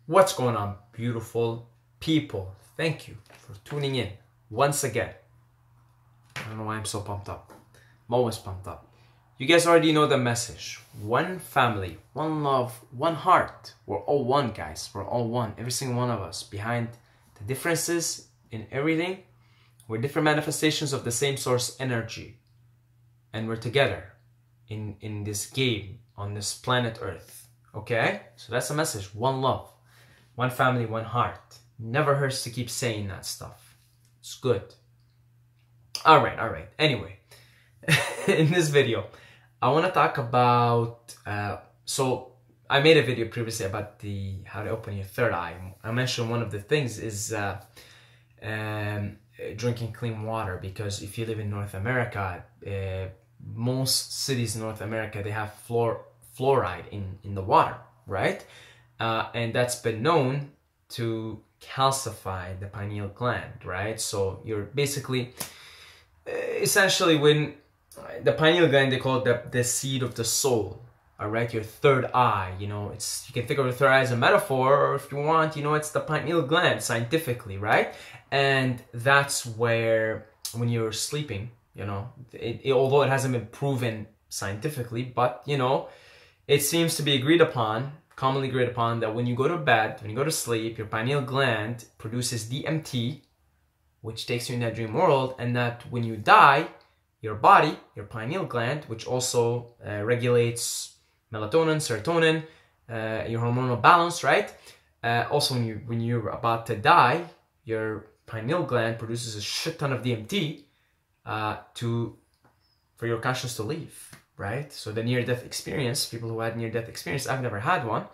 What's going on, beautiful people? Thank you for tuning in once again. I don't know why I'm so pumped up. I'm always pumped up. You guys already know the message. One family, one love, one heart. We're all one, guys. We're all one. Every single one of us. Behind the differences in everything, we're different manifestations of the same source energy. And we're together in this game on this planet Earth. Okay? So that's the message. One love. One family, one heart. Never hurts to keep saying that stuff. It's good. Alright. Anyway, in this video, I want to talk about... so, I made a video previously about how to open your third eye. I mentioned one of the things is drinking clean water. Because if you live in North America, most cities in North America, they have fluoride in the water, right? And that's been known to calcify the pineal gland, right? So you're basically, essentially, when the pineal gland, they call it the seed of the soul, all right? Your third eye, you know, you can think of the third eye as a metaphor, or if you want, you know, it's the pineal gland scientifically, right? And that's where, when you're sleeping, you know, although it hasn't been proven scientifically, but, you know, it seems to be commonly agreed upon, that when you go to bed, when you go to sleep, your pineal gland produces DMT, which takes you in that dream world, and that when you die, your body, your pineal gland, which also regulates melatonin, serotonin, your hormonal balance, right? Also, when you're about to die, your pineal gland produces a shit ton of DMT for your conscious to leave. Right? So the near-death experience, people who had near-death experience, I've never had one,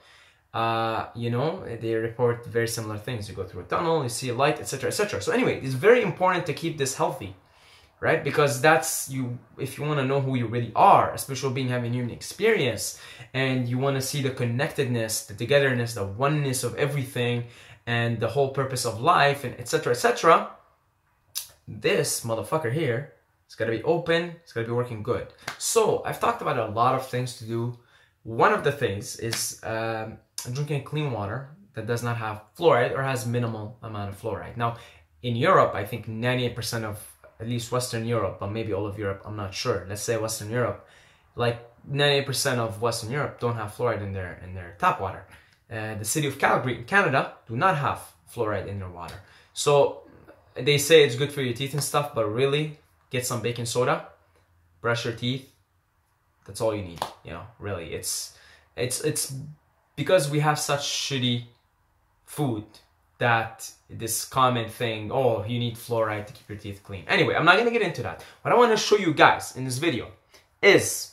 you know, they report very similar things. You go through a tunnel, you see a light, etc., etc. So anyway, it's very important to keep this healthy, right? Because that's if you want to know who you really are, a spiritual being having human experience, and you want to see the connectedness, the togetherness, the oneness of everything, and the whole purpose of life, and etc., etc., this motherfucker here, it's got to be open, it's got to be working good. So, I've talked about a lot of things to do. One of the things is drinking clean water that does not have fluoride or has minimal amount of fluoride. Now, in Europe, I think 98% of, at least Western Europe, but maybe all of Europe, I'm not sure. Let's say Western Europe, like 98% of Western Europe don't have fluoride in their tap water. The city of Calgary in Canada do not have fluoride in their water. So, they say it's good for your teeth and stuff, but really, get some baking soda, brush your teeth. That's all you need, you know, really. It's because we have such shitty food that this common thing, oh, you need fluoride to keep your teeth clean. Anyway, I'm not going to get into that. What I want to show you guys in this video is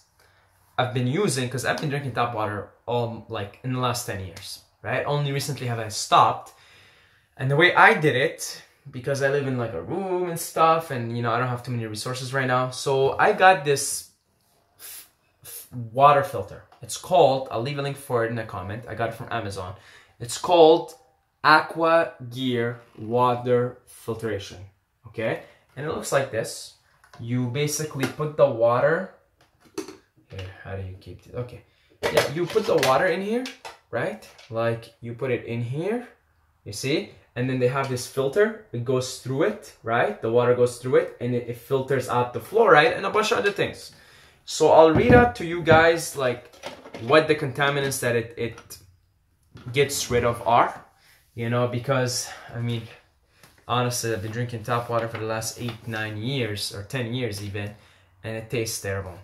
I've been using, because I've been drinking tap water in the last 10 years, right? Only recently have I stopped. And the way I did it, because I live in like a room and stuff, and you know, I don't have too many resources right now. So I got this water filter. It's called, I'll leave a link for it in the comment. I got it from Amazon. It's called Aqua Gear Water Filtration. Okay? And it looks like this. You basically put the water. Here, how do you keep it? Okay. Yeah, you put the water in here, right? Like you put it in here. You see? And then they have this filter, it goes through it, right? The water goes through it, and it filters out the fluoride and a bunch of other things. So I'll read out to you guys like what the contaminants that it gets rid of are, you know, because, I mean, honestly, I've been drinking tap water for the last 8, 9 years, or 10 years even, and it tastes terrible.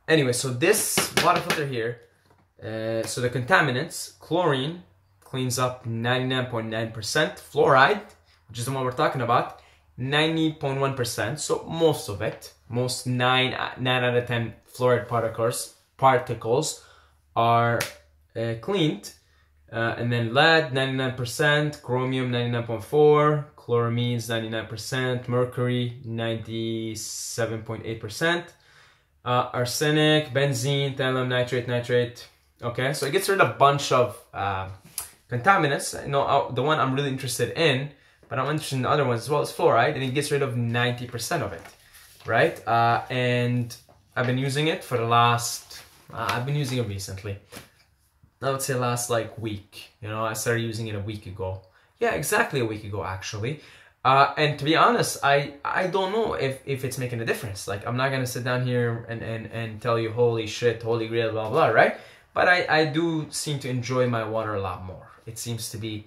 Anyway, so this water filter here, so the contaminants, chlorine, cleans up 99.9%, fluoride, which is the one we're talking about, 90.1%, so most of it, most 9 out of 10 fluoride particles are cleaned, and then lead, 99%, chromium, 99.4%, chloramines, 99%, mercury, 97.8%, arsenic, benzene, thallium, nitrate, okay, so it gets rid of a bunch of contaminants. You know, the one I'm really interested in, but I'm interested in the other ones as well, is fluoride, and it gets rid of 90% of it, right? And I've been using it for the last, I've been using it recently. I would say last like week. You know, I started using it a week ago. Yeah, exactly a week ago actually. And to be honest, I don't know if it's making a difference. Like, I'm not gonna sit down here and tell you holy shit, holy grail, blah blah, right? But I do seem to enjoy my water a lot more. It seems to be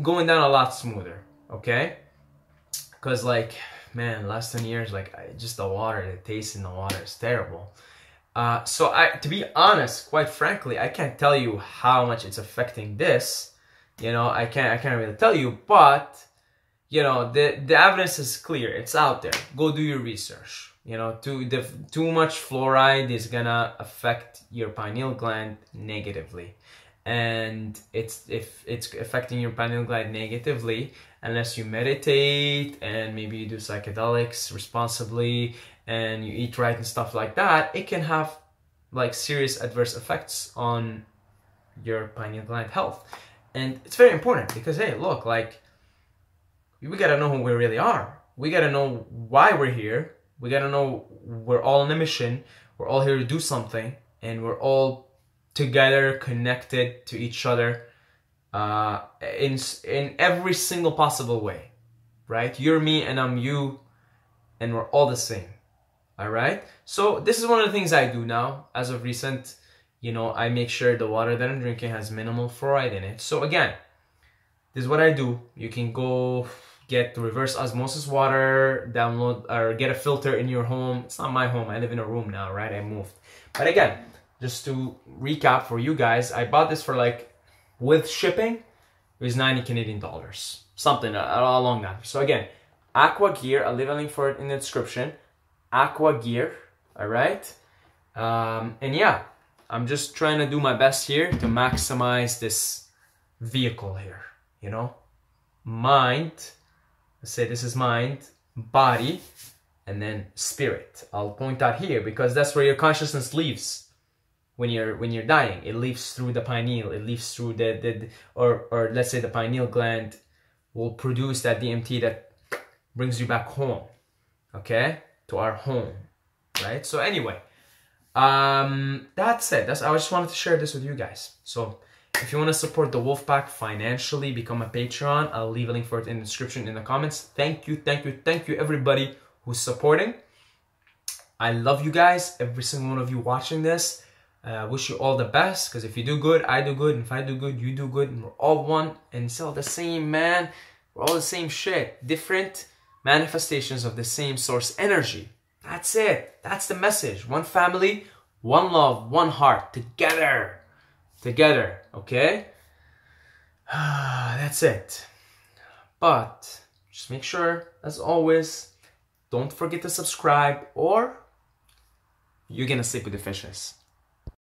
going down a lot smoother, okay? Because like, man, last 10 years, like, just the water, the taste in the water is terrible. So to be honest, quite frankly, I can't tell you how much it's affecting this. You know, I can't really tell you, but you know, the evidence is clear. It's out there. Go do your research. You know, too much fluoride is gonna affect your pineal gland negatively. And if it's affecting your pineal gland negatively, unless you meditate and maybe you do psychedelics responsibly and you eat right and stuff like that, it can have like serious adverse effects on your pineal gland health. And it's very important because, hey, look, like, we gotta know who we really are. We gotta know why we're here. We gotta know we're all on a mission. We're all here to do something, and we're all together, connected to each other, in every single possible way, right? You're me and I'm you, and we're all the same. All right. So this is one of the things I do now. As of recent, you know, I make sure the water that I'm drinking has minimal fluoride in it. So again, this is what I do. You can go get the reverse osmosis water, download or get a filter in your home. It's not my home. I live in a room now, right? I moved. But again, just to recap for you guys, I bought this for like, with shipping, it was 90 Canadian dollars. Something along that. So again, Aqua Gear, I'll leave a link for it in the description. Aqua Gear, all right? And yeah, I'm just trying to do my best here to maximize this vehicle here, you know? Mind, let's say this is mind, body, and then spirit. I'll point out here because that's where your consciousness leaves when you're dying. It leaves through the pineal. It leaves through or let's say the pineal gland will produce that DMT that brings you back home, okay, to our home, right? So anyway, that's it. I just wanted to share this with you guys. So if you want to support the Wolfpack financially, become a Patreon. I'll leave a link for it in the description, in the comments. Thank you, everybody who's supporting. I love you guys, every single one of you watching this. Wish you all the best, because if you do good, I do good, and if I do good, you do good, and we're all one, and it's all the same, man. We're all the same shit, different manifestations of the same source energy. That's it. That's the message. One family, one love, one heart, together. Together, okay? That's it. But just make sure, as always, don't forget to subscribe or you're gonna sleep with the fishes.